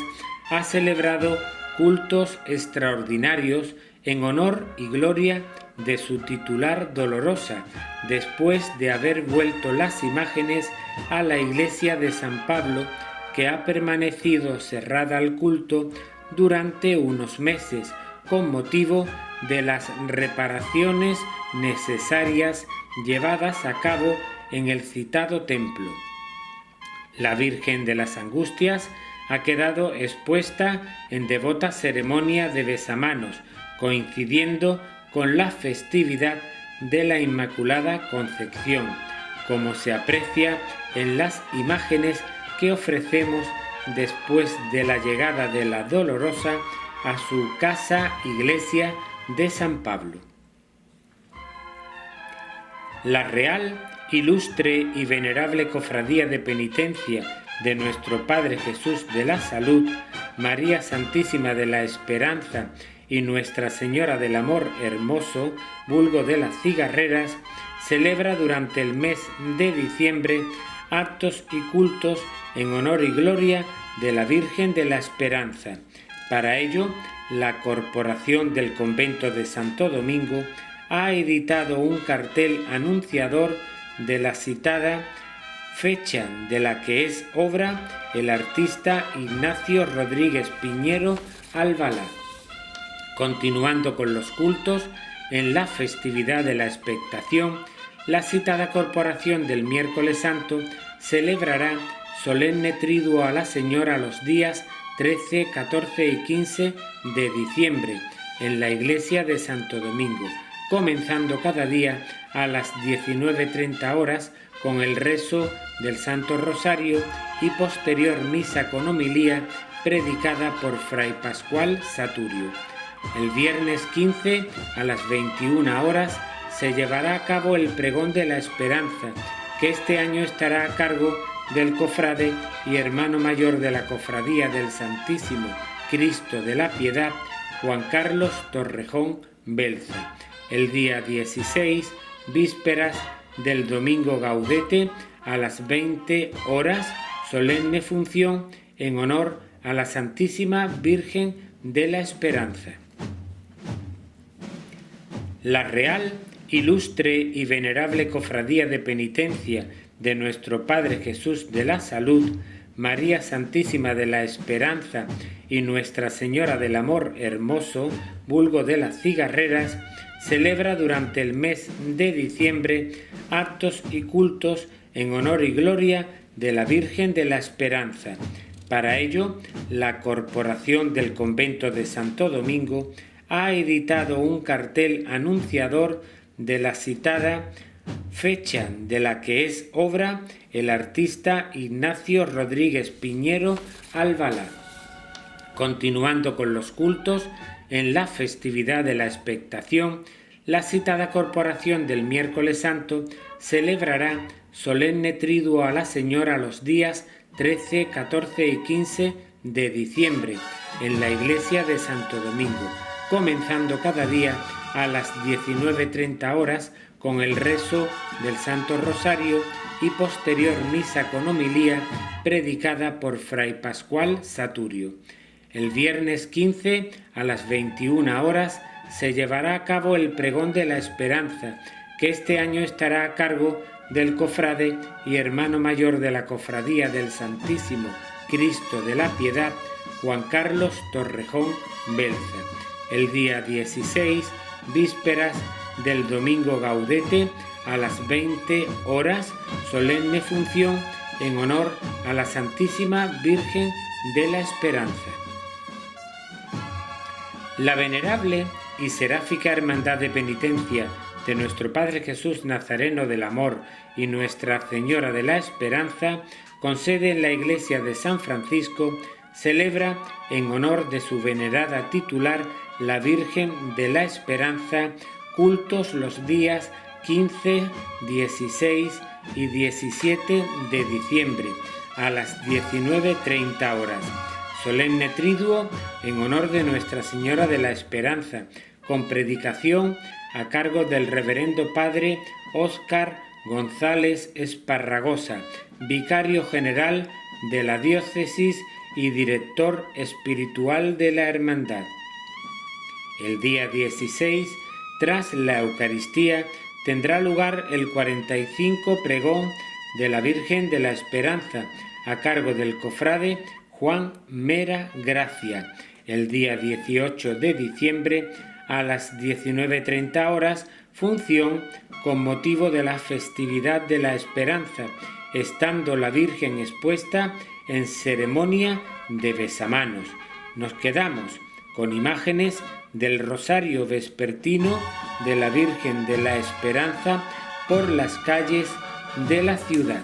ha celebrado cultos extraordinarios en honor y gloria de su titular Dolorosa, después de haber vuelto las imágenes a la iglesia de San Pablo, que ha permanecido cerrada al culto durante unos meses, con motivo de las reparaciones necesarias llevadas a cabo en el citado templo. La Virgen de las Angustias ha quedado expuesta en devota ceremonia de besamanos, coincidiendo con la festividad de la Inmaculada Concepción, como se aprecia en las imágenes que ofrecemos después de la llegada de la Dolorosa a su casa iglesia de San Pablo. La Real, Ilustre y Venerable Cofradía de Penitencia de nuestro Padre Jesús de la Salud, María Santísima de la Esperanza y Nuestra Señora del Amor Hermoso, vulgo de las Cigarreras, celebra durante el mes de diciembre actos y cultos en honor y gloria de la Virgen de la Esperanza. Para ello, la Corporación del Convento de Santo Domingo ha editado un cartel anunciador de la citada fecha, de la que es obra el artista Ignacio Rodríguez Piñero Albalá. Continuando con los cultos, en la festividad de la expectación la citada corporación del miércoles santo celebrará solemne triduo a la Señora los días 13, 14 y 15 de diciembre en la iglesia de Santo Domingo, comenzando cada día a las 19:30 horas con el rezo del Santo Rosario y posterior misa con homilía predicada por Fray Pascual Saturio. El viernes 15 a las 21 horas se llevará a cabo el pregón de la esperanza, que este año estará a cargo del cofrade y hermano mayor de la Cofradía del Santísimo Cristo de la Piedad, Juan Carlos Torrejón Belza. El día 16, vísperas del domingo Gaudete, a las 20 horas, solemne función en honor a la Santísima Virgen de la Esperanza. La Real, Ilustre y Venerable Cofradía de Penitencia de nuestro Padre Jesús de la Salud, María Santísima de la Esperanza y Nuestra Señora del Amor Hermoso, vulgo de las Cigarreras, celebra durante el mes de diciembre actos y cultos en honor y gloria de la Virgen de la Esperanza. Para ello, la Corporación del Convento de Santo Domingo ha editado un cartel anunciador de la citada fecha, de la que es obra el artista Ignacio Rodríguez Piñero Albalá. Continuando con los cultos, en la festividad de la expectación, la citada corporación del miércoles santo celebrará solemne triduo a la Señora los días 13, 14 y 15 de diciembre en la iglesia de Santo Domingo, comenzando cada día a las 19:30 horas con el rezo del Santo Rosario y posterior misa con homilía predicada por Fray Pascual Saturio. El viernes 15 a las 21 horas se llevará a cabo el pregón de la esperanza, que este año estará a cargo del cofrade y hermano mayor de la Cofradía del Santísimo Cristo de la Piedad, Juan Carlos Torrejón Belza. El día 16, vísperas del domingo Gaudete, a las 20 horas, solemne función en honor a la Santísima Virgen de la Esperanza. La venerable y seráfica Hermandad de Penitencia de nuestro Padre Jesús Nazareno del Amor y Nuestra Señora de la Esperanza, con sede en la iglesia de San Francisco, celebra en honor de su venerada titular, la Virgen de la Esperanza, cultos los días 15, 16 y 17 de diciembre a las 19:30 horas. Solemne triduo en honor de Nuestra Señora de la Esperanza, con predicación a cargo del reverendo padre Óscar González Esparragosa, vicario general de la diócesis y director espiritual de la hermandad. El día 16, tras la Eucaristía, tendrá lugar el 45 pregón de la Virgen de la Esperanza, a cargo del cofrade Juan Mera Gracia. El día 18 de diciembre, a las 19:30 horas, función con motivo de la festividad de la Esperanza, estando la Virgen expuesta en ceremonia de besamanos. Nos quedamos con imágenes del Rosario Vespertino de la Virgen de la Esperanza por las calles de la ciudad.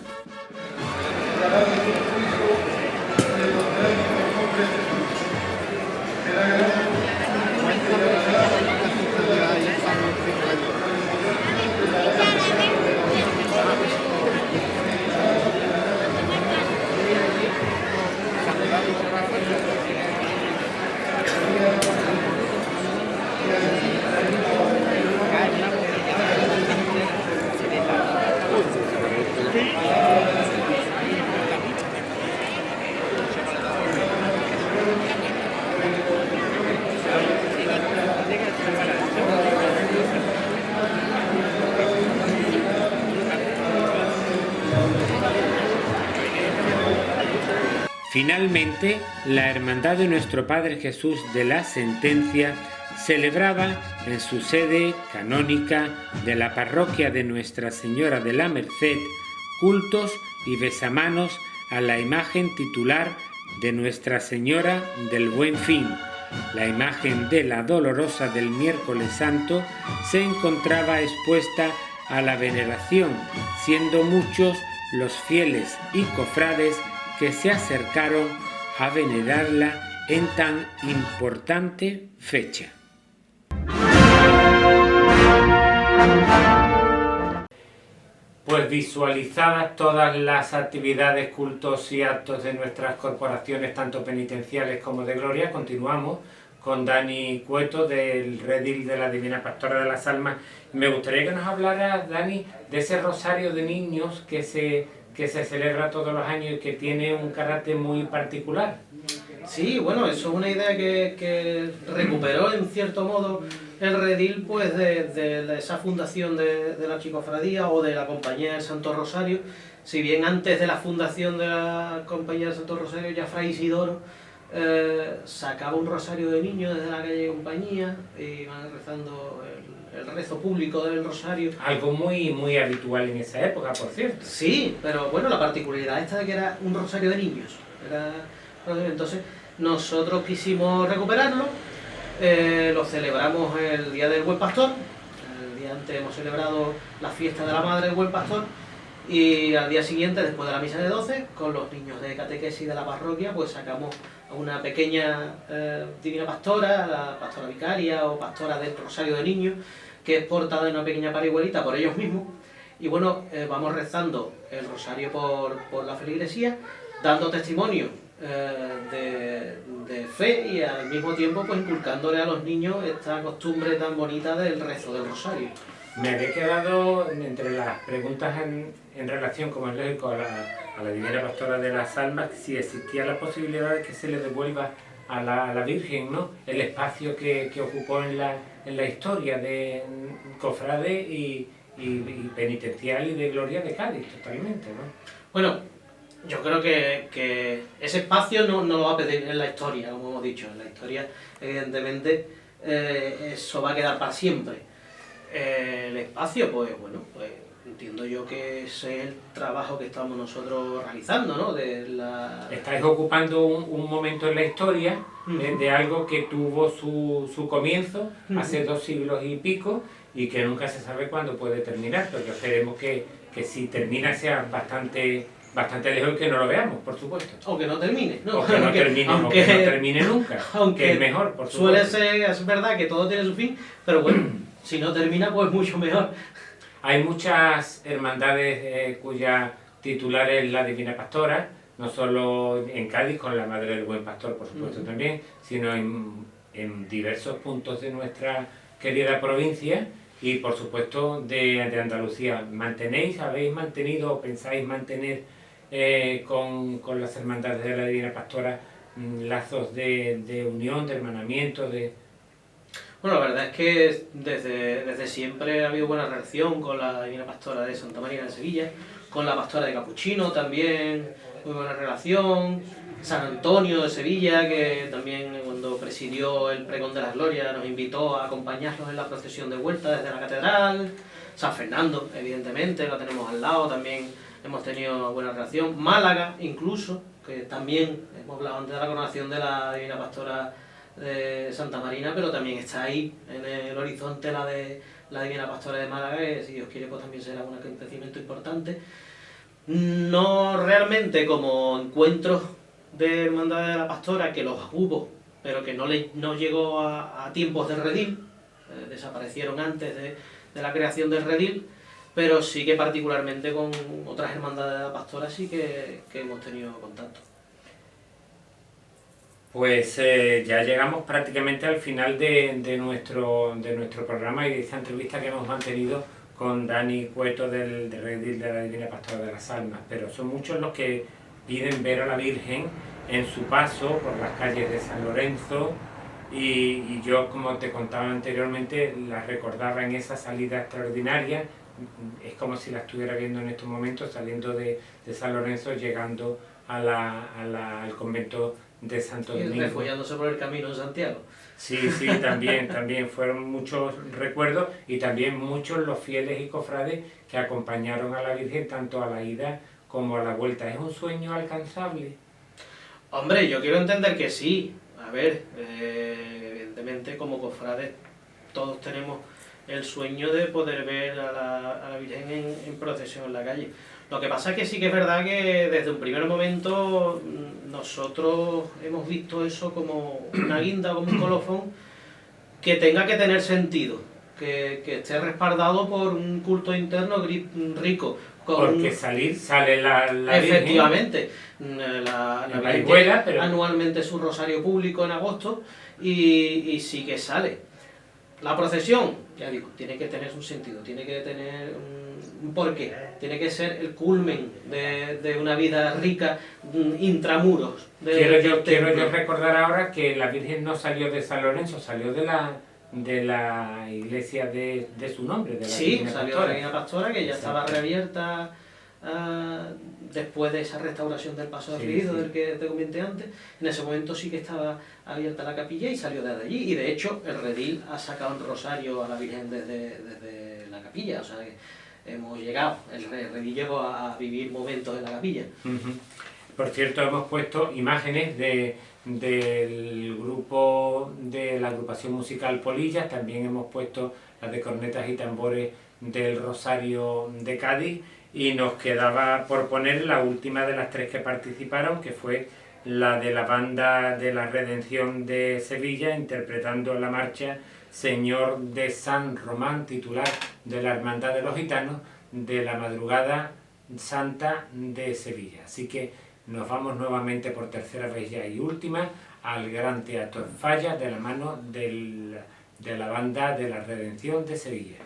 Finalmente, la Hermandad de nuestro Padre Jesús de la Sentencia celebraba en su sede canónica de la parroquia de Nuestra Señora de la Merced cultos y besamanos a la imagen titular de Nuestra Señora del Buen Fin. La imagen de la Dolorosa del Miércoles Santo se encontraba expuesta a la veneración, siendo muchos los fieles y cofrades que se acercaron a venerarla en tan importante fecha. Pues visualizadas todas las actividades, cultos y actos de nuestras corporaciones, tanto penitenciales como de gloria, continuamos con Dani Cueto del Redil de la Divina Pastora de las Almas. Me gustaría que nos hablara, Dani, de ese rosario de niños que se celebra todos los años y que tiene un carácter muy particular. Sí, bueno, eso es una idea que recuperó en cierto modo el Redil pues de esa fundación de la Archicofradía o de la Compañía del Santo Rosario. Si bien antes de la fundación de la Compañía del Santo Rosario ya Fray Isidoro sacaba un rosario de niños desde la calle Compañía y van rezando el rezo público del rosario. Algo muy habitual en esa época, por cierto. Sí, pero bueno, la particularidad esta de que era un rosario de niños. Entonces nosotros quisimos recuperarlo, lo celebramos el Día del Buen Pastor. El día antes hemos celebrado la fiesta de la Madre del Buen Pastor y al día siguiente, después de la misa de 12, con los niños de catequesis de la parroquia, pues sacamos a una pequeña divina pastora, la pastora vicaria o pastora del Rosario de Niños, que es portada de una pequeña parihuelita por ellos mismos. Y bueno, vamos rezando el rosario por la feligresía, dando testimonio de fe y al mismo tiempo pues inculcándole a los niños esta costumbre tan bonita del rezo del rosario. Me había quedado entre las preguntas en relación, como es lógico, a la Divina Pastora de las Almas, si existía la posibilidad de que se le devuelva a la Virgen, ¿no?, el espacio que ocupó en la historia de cofrade y penitencial y de gloria de Cádiz, totalmente, ¿no? Bueno, yo creo que ese espacio no lo va a pedir en la historia, como hemos dicho. En la historia, evidentemente, eso va a quedar para siempre. El espacio, pues bueno, pues entiendo yo que ese es el trabajo que estamos nosotros realizando, ¿no? Estáis ocupando un momento en la historia de algo que tuvo su comienzo hace 2 siglos y pico y que nunca se sabe cuándo puede terminar, pero esperemos que si termina sea bastante lejos y que no lo veamos, por supuesto. O que no termine, ¿no? O que no termine nunca, aunque que es mejor, por supuesto. Suele ser, es verdad que todo tiene su fin, pero bueno, si no termina, pues mucho mejor. Hay muchas hermandades cuya titular es la Divina Pastora, no solo en Cádiz con la Madre del Buen Pastor, por supuesto también, sino en diversos puntos de nuestra querida provincia y por supuesto de Andalucía. ¿Habéis mantenido o pensáis mantener con las hermandades de la Divina Pastora lazos de unión, de hermanamiento, Bueno, la verdad es que desde siempre ha habido buena relación con la Divina Pastora de Santa Marina de Sevilla, con la Pastora de Capuchino también, muy buena relación, San Antonio de Sevilla, que también cuando presidió el Pregón de la Gloria nos invitó a acompañarnos en la procesión de vuelta desde la catedral, San Fernando, evidentemente, lo tenemos al lado, también hemos tenido buena relación, Málaga incluso, que también hemos hablado antes de la coronación de la Divina Pastora de Santa Marina, pero también está ahí en el horizonte la de la Divina Pastora de Málaga, que si Dios quiere pues también será un acontecimiento importante. No realmente como encuentros de Hermandad de la Pastora, que los hubo, pero que no llegó a tiempos del Redil, desaparecieron antes de la creación del Redil, pero sí que particularmente con otras hermandades de la Pastora sí que hemos tenido contacto. Pues ya llegamos prácticamente al final de nuestro programa y de esta entrevista que hemos mantenido con Dani Cueto del Redil de la Divina Pastora de las Almas, pero son muchos los que piden ver a la Virgen en su paso por las calles de San Lorenzo y yo, como te contaba anteriormente, la recordaba en esa salida extraordinaria. Es como si la estuviera viendo en estos momentos, saliendo de San Lorenzo, llegando al convento de Santo Y Domingo. refugiándose por el camino de Santiago. Sí, sí, también fueron muchos recuerdos y también muchos los fieles y cofrades que acompañaron a la Virgen tanto a la ida como a la vuelta. ¿Es un sueño alcanzable? Hombre, yo quiero entender que sí. A ver, evidentemente como cofrades todos tenemos el sueño de poder ver a la Virgen en procesión en la calle. Lo que pasa es que sí que es verdad que desde un primer momento nosotros hemos visto eso como una guinda, como un colofón, que tenga que tener sentido, que esté respaldado por un culto interno rico. Porque sale la Efectivamente, la En Virgen Parihuela, tiene pero- anualmente su rosario público en agosto y sí que sale. La procesión, ya digo, tiene que tener un sentido, tiene que tener un porqué, tiene que ser el culmen de una vida rica, intramuros. Quiero yo templo. recordar ahora que la Virgen no salió de San Lorenzo, salió de la iglesia de su nombre, de la Sí, Virgen salió de Pastora. la Reina Pastora, que ya Exacto. estaba reabierta después de esa restauración del Paso de Sí, Afligido, sí. del que te comenté antes. En ese momento sí que estaba abierta la capilla y salió desde allí. Y de hecho, el redil ha sacado un rosario a la Virgen desde la capilla. O sea que hemos llegado, el redil llegó a vivir momentos en la capilla. Ujú. Por cierto, hemos puesto imágenes del grupo de la agrupación musical Polillas, también hemos puesto las de cornetas y tambores del Rosario de Cádiz y nos quedaba por poner la última de las tres que participaron, que fue la de la Banda de la Redención de Sevilla, interpretando la marcha Señor de San Román, titular de la Hermandad de los Gitanos, de la Madrugada Santa de Sevilla. Así que nos vamos nuevamente por tercera vez ya y última al Gran Teatro Falla de la mano de la Banda de la Redención de Sevilla.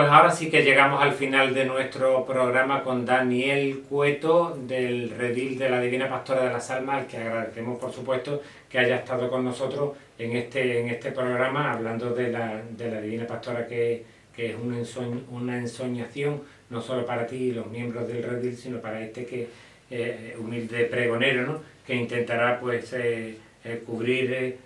Pues ahora sí que llegamos al final de nuestro programa con Daniel Cueto del Redil de la Divina Pastora de las Almas, al que agradecemos por supuesto que haya estado con nosotros en este programa hablando de la Divina Pastora, que es una ensoñación no solo para ti y los miembros del Redil, sino para humilde pregonero, ¿no? Que intentará pues cubrir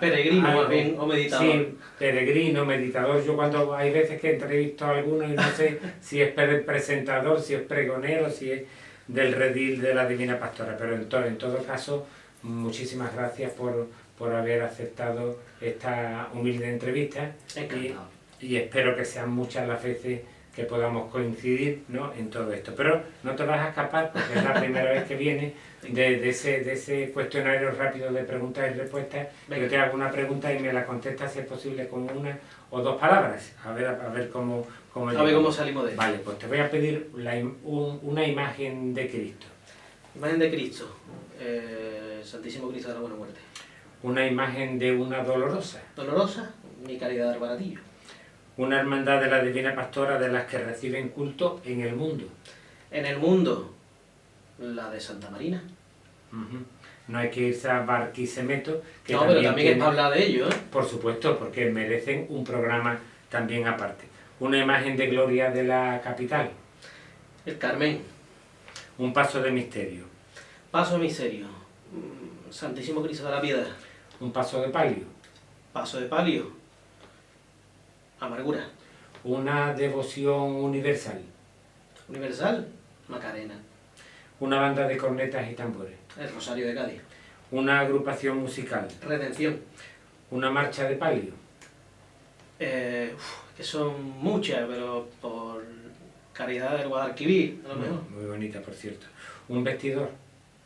peregrino más bien, o meditador. Sí, peregrino, meditador. Yo cuando hay veces que entrevisto a algunos y no sé si es presentador, si es pregonero, si es del Redil de la Divina Pastora, pero en todo caso, muchísimas gracias por haber aceptado esta humilde entrevista y espero que sean muchas las veces que podamos coincidir, ¿no?, en todo esto. Pero no te vas a escapar, porque es la primera vez que vienes, de ese cuestionario rápido de preguntas y respuestas. Yo te hago una pregunta y me la contestas, si es posible, con una o dos palabras. A ver cómo salimos de esto. Vale, pues te voy a pedir una imagen de Cristo. Imagen de Cristo, Santísimo Cristo de la Buena Muerte. Una imagen de una dolorosa. Dolorosa, mi caridad del baratillo. Una hermandad de la Divina Pastora de las que reciben culto en el mundo. En el mundo, la de Santa Marina. No hay que irse a Barquisimeto, que no, pero también es para hablar de ello, ¿eh? Por supuesto, porque merecen un programa también aparte. Una imagen de gloria de la capital. El Carmen. Un paso de misterio. Paso de misterio. Santísimo Cristo de la Piedad. Un paso de palio. Paso de palio. Amargura. Una devoción universal. Universal. Macarena. Una banda de cornetas y tambores. El Rosario de Cádiz. Una agrupación musical. Redención. Una marcha de palio. Que son muchas, pero por caridad del Guadalquivir, a lo mejor. Muy bonita, por cierto. Un vestidor.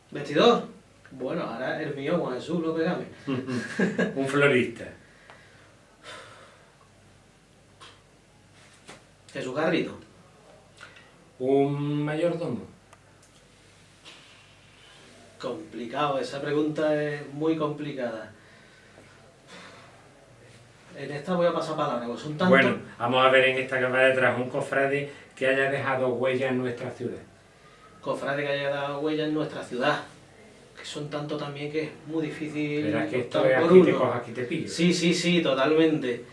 ¿Vestidor? Bueno, ahora el mío, Juan Jesús López Gámez. Un florista. Jesús Garrido. Un mayordomo. Complicado, esa pregunta es muy complicada. En esta voy a pasar palabras, porque son tantos. Bueno, vamos a ver en esta cámara detrás un cofrade que haya dejado huella en nuestra ciudad. Cofrade que haya dado huella en nuestra ciudad. Que son tantos también que es muy difícil. Verás que esto optar es por aquí te uno. cojo, aquí te pillo. Sí, totalmente.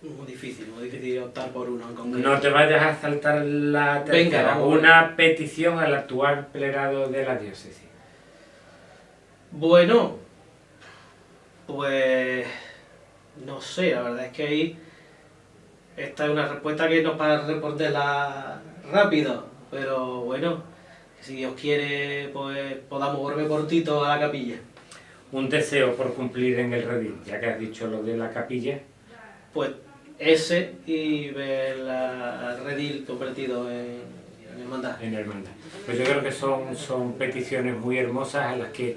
Muy difícil optar por uno en concreto. No te vayas a saltar la tercera. Venga, vamos. Una petición al actual clerado de la diócesis. Bueno, pues no sé, la verdad es que ahí esta es una respuesta que no es para responderla rápido, pero bueno, si Dios quiere, pues podamos volver cortito a la capilla. Un deseo por cumplir en el redil, ya que has dicho lo de la capilla. Pues ese y ver el redil convertido en hermandad. En hermandad. Pues yo creo que son peticiones muy hermosas a las que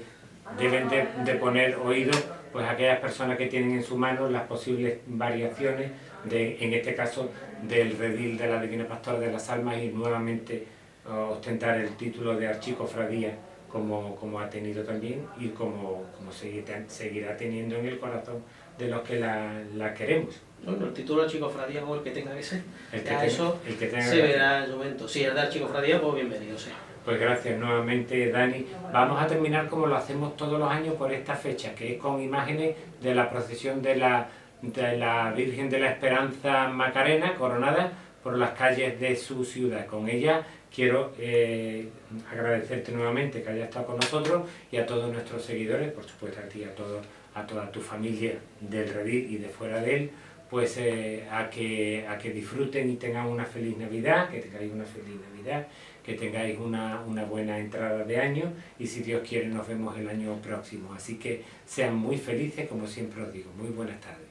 deben de poner oído pues aquellas personas que tienen en su mano las posibles variaciones en este caso del redil de la Divina Pastora de las Almas y nuevamente ostentar el título de archicofradía como ha tenido también y como seguirá teniendo en el corazón de los que la queremos. Bueno, el título de archicofradía o el que tenga que ser. El que tenga se verá en su momento. Si es de archicofradía, pues bienvenido sea. Pues gracias nuevamente, Dani. Vamos a terminar como lo hacemos todos los años por esta fecha, que es con imágenes de la procesión de la Virgen de la Esperanza Macarena, coronada por las calles de su ciudad. Con ella quiero agradecerte nuevamente que hayas estado con nosotros y a todos nuestros seguidores, por supuesto a ti, a toda tu familia del redil y de fuera de él, pues a que disfruten y tengan una feliz Navidad, que tengáis una feliz Navidad, que tengáis una buena entrada de año y si Dios quiere nos vemos el año próximo. Así que sean muy felices, como siempre os digo. Muy buenas tardes.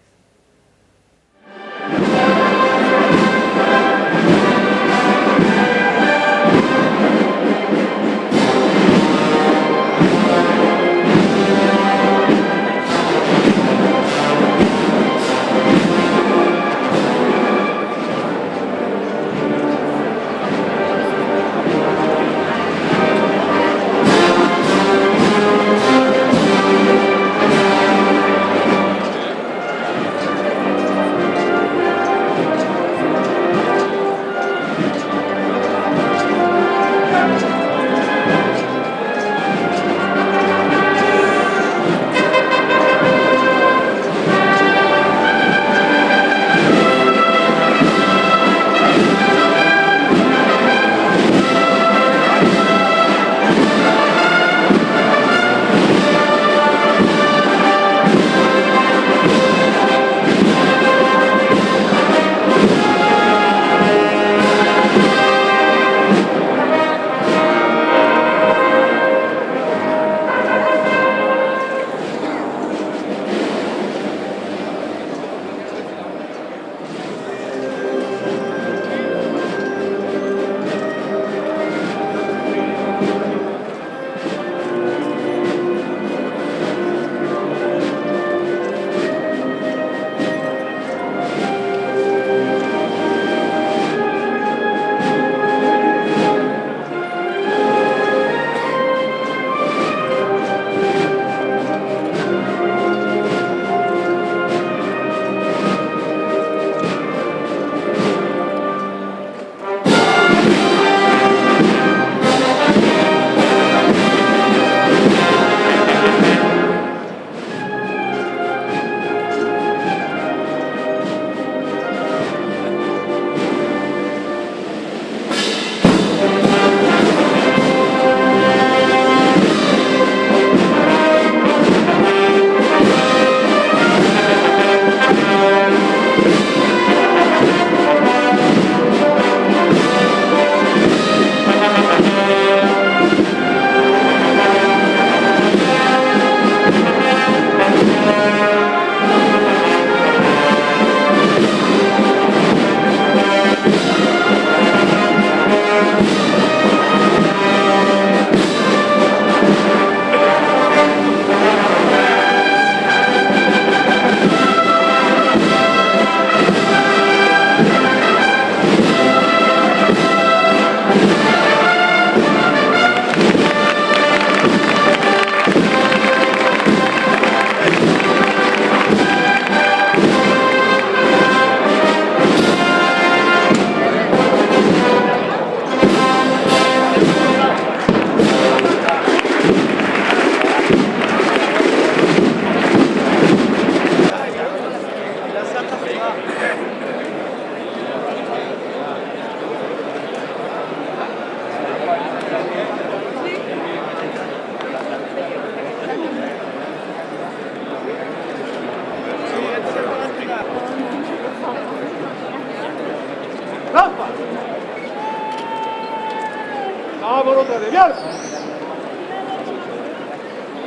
Izquierda.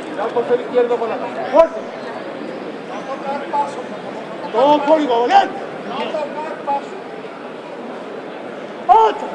Cuidado por el izquierdo con la cabeza. Fuerte. Todo código, valiente. No tocar paso. 8.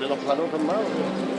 Los planos son malos.